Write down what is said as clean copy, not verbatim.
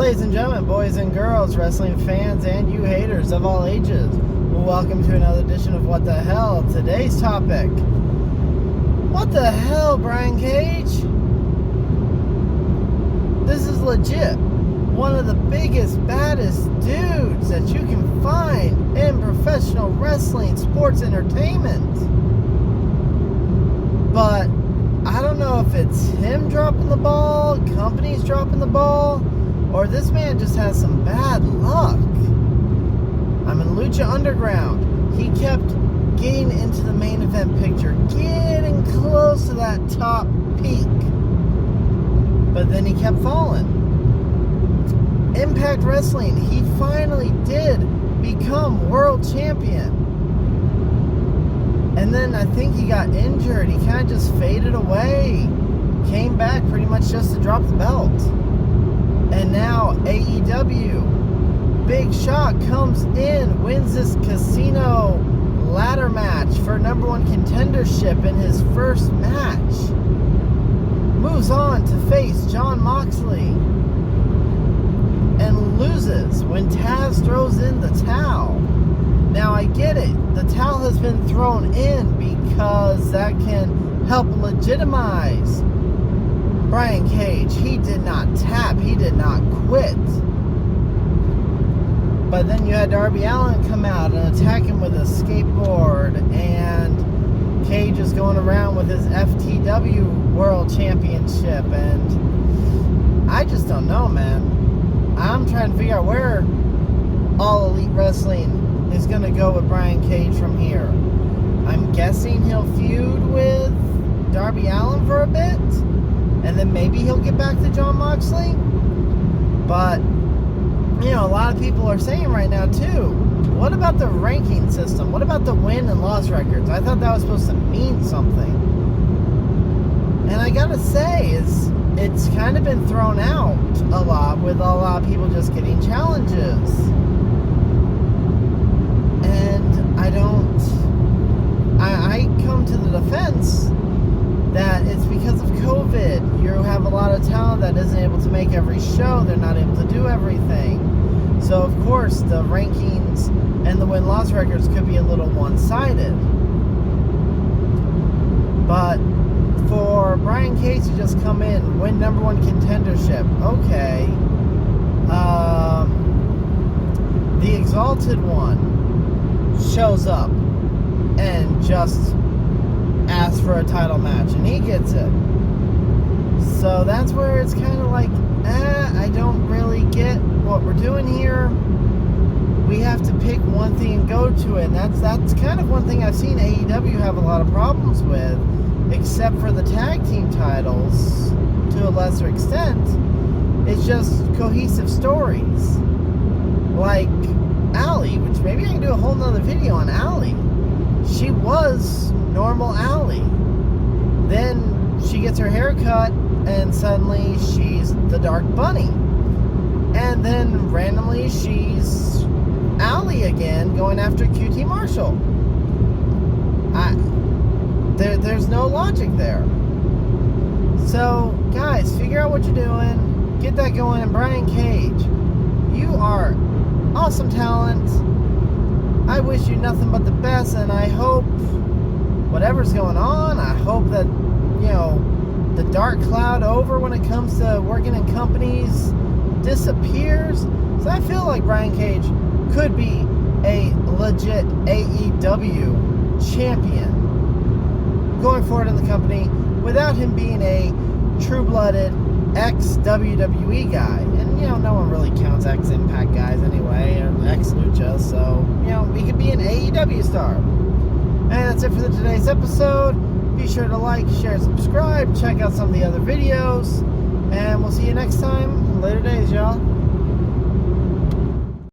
Ladies and gentlemen, boys and girls, wrestling fans, and you haters of all ages, welcome to another edition of What the Hell. Today's topic: what the hell, Brian Cage? This is legit one of the biggest, baddest dudes that you can find in professional wrestling, sports entertainment. But I don't know if it's him dropping the ball, companies dropping the ball, or this man just has some bad luck. I'm in Lucha Underground. He kept getting into the main event picture, getting close to that top peak. But then he kept falling. Impact Wrestling, he finally did become world champion. And then I think he got injured. He kind of just faded away. Came back pretty much just to drop the belt. And now AEW, Big Shock comes in, wins this casino ladder match for number one contendership in his first match. Moves on to face Jon Moxley. And loses when Taz throws in the towel. Now I get it. The towel has been thrown in because that can help legitimize Brian Cage. He did not tap. He did not quit. But then you had Darby Allin come out and attack him with a skateboard. And Cage is going around with his FTW World Championship. And I just don't know, man. I'm trying to figure out where All Elite Wrestling is going to go with Brian Cage from here. I'm guessing he'll feud with Darby Allin for a bit. And then maybe he'll get back to Jon Moxley. But, you know, a lot of people are saying right now, too, what about the ranking system? What about the win and loss records? I thought that was supposed to mean something. And I gotta say, it's kind of been thrown out a lot with a lot of people just getting challenges. And I come to the defense that it's because of COVID. You have a lot of talent that isn't able to make every show. They're not able to do everything. So, of course, the rankings and the win-loss records could be a little one-sided. But for Brian Cage to just come in, win number one contendership, okay. The Exalted One shows up and just asks for a title match, and he gets it. So that's where it's kind of like, I don't really get what we're doing here. We have to pick one thing and go to it, and that's kind of one thing I've seen AEW have a lot of problems with, except for the tag team titles to a lesser extent. It's just cohesive stories. Like Allie, which maybe I can do a whole nother video on Allie. She was normal Allie. Then she gets her hair cut and suddenly she's the Dark Bunny. And then randomly she's Allie again, going after QT Marshall. There's no logic there. So, guys, figure out what you're doing. Get that going. And Brian Cage, you are awesome talent. I wish you nothing but the best, and I hope whatever's going on, I hope that, you know, the dark cloud over when it comes to working in companies disappears. So I feel like Brian Cage could be a legit AEW champion going forward in the company without him being a true-blooded ex-WWE guy. And, you know, no one really counts ex-Impact guys anyway, or ex-Lucha, so, you know, he could be an AEW star. And that's it for today's episode. Be sure to like, share, subscribe, check out some of the other videos, and we'll see you next time. Later days, y'all.